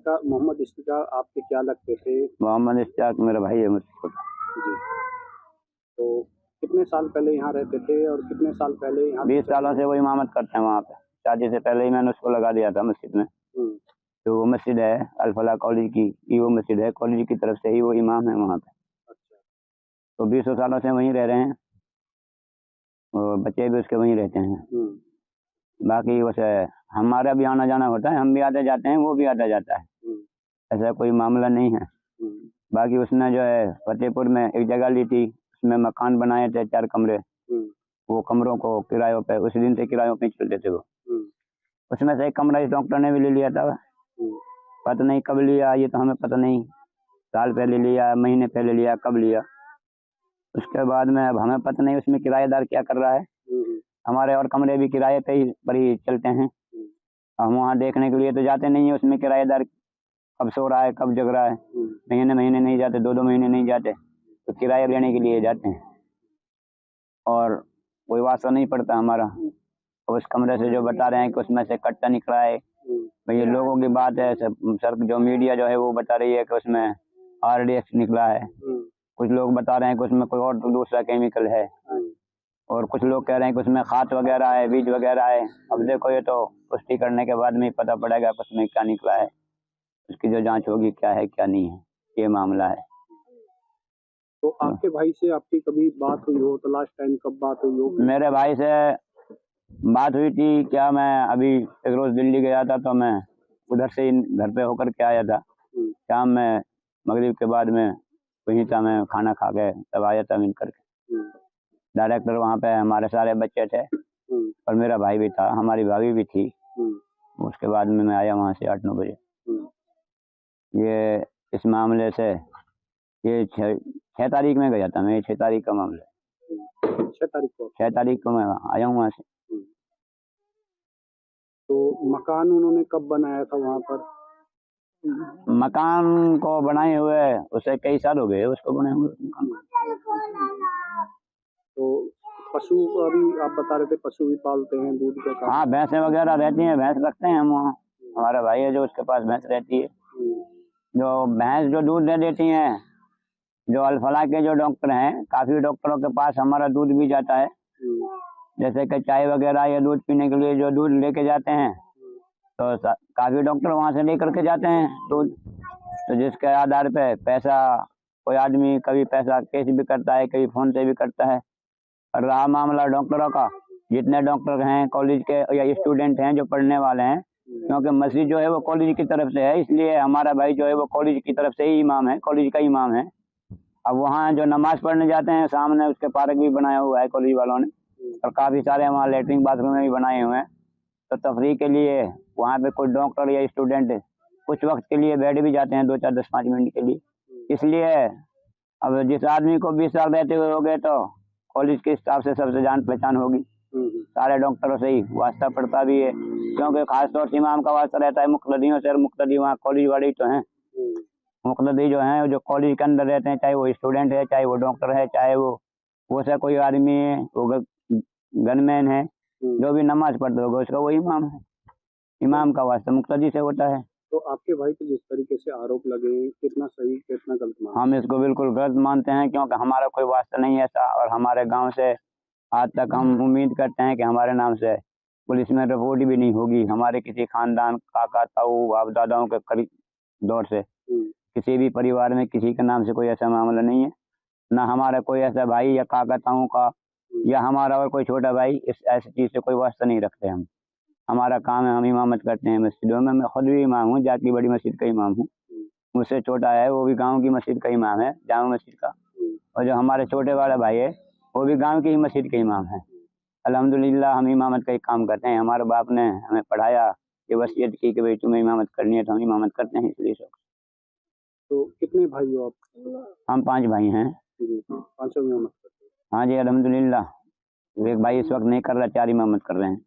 मोहम्मद इश्तियाक आपके क्या लगते थे? मोहम्मद इश्तियाक मेरा भाई है मुझसे छोटा। जी। तो कितने साल पहले यहाँ रहते थे और कितने साल पहले यहाँ? 20 सालों से वो इमामत करते हैं वहाँ पे। शादी से पहले ही मैंने उसको लगा दिया था मस्जिद में। तो वो मस्जिद है अल-फलाह कॉलेज की वो मस्जिद है, कॉलेज की तरफ से ही वो इमाम है वहाँ पे। अच्छा। तो 20 सालों से वहीं रह रहे हैं और बच्चे भी उसके वहीं रहते हैं। बाकी वैसे हमारा भी आना जाना होता है, हम भी आते जाते हैं, वो भी आता जाता है, ऐसा कोई मामला नहीं है। बाकी उसने जो है फतेहपुर में एक जगह ली थी, उसमें मकान बनाए थे 4 कमरे। वो कमरों को किरायों पे उस दिन से किरायों पे चलते थे वो। उसमें से एक कमरा इस डॉक्टर ने भी ले लिया था। पता नहीं कब लिया, ये तो हमें पता नहीं, साल पहले लिया, महीने पहले लिया, कब लिया। उसके बाद में अब हमें पता नहीं उसमें किराएदार क्या कर रहा है। हमारे और कमरे भी किराए पे ही पर ही चलते हैं। हम वहाँ देखने के लिए तो जाते नहीं है, उसमें किराएदार कब सो रहा है कब जग रहा है। महीने महीने नहीं जाते, 2-2 महीने नहीं जाते, तो किराया लेने के लिए जाते हैं और कोई वास्ता नहीं पड़ता हमारा। उस कमरे से जो बता रहे हैं कि उसमें से कट्टा निकला है, भाई लोगों की बात है, सर जो मीडिया जो है वो बता रही है कि उसमें RDX निकला है। कुछ लोग बता रहे हैं कि उसमें कोई और दूसरा केमिकल है और कुछ लोग कह रहे हैं कि उसमें खाद वगैरह है, बीज वगैरह है। अब देखो ये तो पुष्टि करने के बाद में ही पता पड़ेगा कि उसमें क्या निकला है, उसकी जो जांच होगी क्या है क्या नहीं है, ये मामला है। तो आपके भाई से आपकी कभी बात हुई हो तो लास्ट टाइम कब बात हुई हो? मेरे भाई से बात हुई थी क्या, मैं अभी एक रोज दिल्ली गया था तो मैं उधर से घर पे होकर के आया था। शाम में मगरिब के बाद में वहीं था, मैं खाना खा के तब आया था मिल करके। डायरेक्टर वहाँ पे हमारे सारे बच्चे थे और मेरा भाई भी था, हमारी भाभी भी थी। उसके बाद में मैं आया वहाँ से 8-9 बजे। ये इस मामले से ये 6 तारीख में गया था मैं, 6 तारीख का मामला है। 6 तारीख को मैं आया हूँ वहाँ से। तो मकान उन्होंने कब बनाया था वहाँ पर? मकान को बनाए हुए उसे कई साल हो गए उसको बने हुए मकान। तो पशु अभी आप बता रहे थे पशु भी पालते हैं, दूध का काम? हाँ, भैंसें वगैरह रहती हैं, भैंस रखते हैं हम वहाँ। हमारा भाई है जो उसके पास भैंस रहती है, जो भैंस जो दूध दे देती हैं। जो अल-फलाह के जो डॉक्टर हैं, काफी डॉक्टरों के पास हमारा दूध भी जाता है। जैसे कि चाय वगैरह या दूध पीने के लिए जो दूध लेके जाते हैं तो काफी डॉक्टर वहाँ से लेकर के जाते हैं दूध। तो जिसके आधार पे पैसा कोई आदमी कभी पैसा कैश भी करता है, कभी फोन से भी करता है। और रहा मामला डॉक्टरों का, जितने डॉक्टर हैं कॉलेज के या स्टूडेंट हैं जो पढ़ने वाले हैं, क्योंकि मस्जिद जो है वो कॉलेज की तरफ से है, इसलिए हमारा भाई जो है वो कॉलेज की तरफ से ही इमाम है, कॉलेज का इमाम है। अब वहाँ जो नमाज पढ़ने जाते हैं, सामने उसके पार्क भी बनाया हुआ है कॉलेज वालों ने और काफी सारे वहाँ लेटरिन बाथरूम भी बनाए हुए हैं। तो तफरीह के लिए वहाँ पे कोई डॉक्टर या स्टूडेंट कुछ वक्त के लिए बैठ भी जाते हैं, 2-4, 10-5 मिनट के लिए। इसलिए अब जिस आदमी को 20 साल रहते हुए हो गए तो कॉलेज के हिसाब से सबसे जान पहचान होगी, सारे डॉक्टरों से ही वास्ता पड़ता भी है, क्योंकि खासतौर से इमाम का वास्ता रहता है मुक़्तदियों से, और मुक़्तदी वहाँ कॉलेज वाले ही तो हैं। मुक़्तदी जो हैं जो कॉलेज के अंदर रहते हैं, चाहे वो स्टूडेंट है, चाहे वो डॉक्टर है, चाहे वो सा कोई आदमी है, वो गनमैन है, जो भी नमाज पढ़ते होगा उसका वो इमाम है। इमाम का वास्ता मुक़्तदी से होता है। तो आपके भाई पे जिस तरीके से आरोप लगे, कितना सही कितना गलत मानते हैं? हम इसको बिल्कुल गलत मानते हैं, क्योंकि हमारा कोई वास्ता नहीं है ऐसा, और हमारे गांव से आज तक हम उम्मीद करते हैं कि हमारे नाम से पुलिस में रिपोर्ट भी नहीं होगी। हमारे किसी खानदान, काका, ताऊ, बाप दादाओं के करीब दौर से किसी भी परिवार में किसी के नाम से कोई ऐसा मामला नहीं है, ना हमारा कोई ऐसा भाई या काका ताऊ का या हमारा और कोई छोटा भाई इस ऐसी चीज़ से कोई वास्ता नहीं रखते हम। हमारा काम है, हम इमामत करते हैं मस्जिदों में। मैं खुद भी इमाम हूँ, जाकी बड़ी मस्जिद का इमाम हूँ। मुझसे छोटा है वो भी गांव की मस्जिद का इमाम है, जामा मस्जिद का। और जो हमारे छोटे वाला भाई है वो भी गांव की ही मस्जिद के इमाम है। अल्हम्दुलिल्लाह हम इमामत का ही काम करते हैं। हमारे बाप ने हमें पढ़ाया, ये वसीयत की कि भाई तुम्हें इमामत करनी है, तो हम इमामत करते हैं इसलिए सब। तो कितने भाई हो आप? हम 5 भाई हैं। पांचों इमामत करते हैं? हाँ जी, अल्हम्दुलिल्लाह। एक भाई इस वक्त नहीं कर रहा, 4 इमामत कर रहे हैं।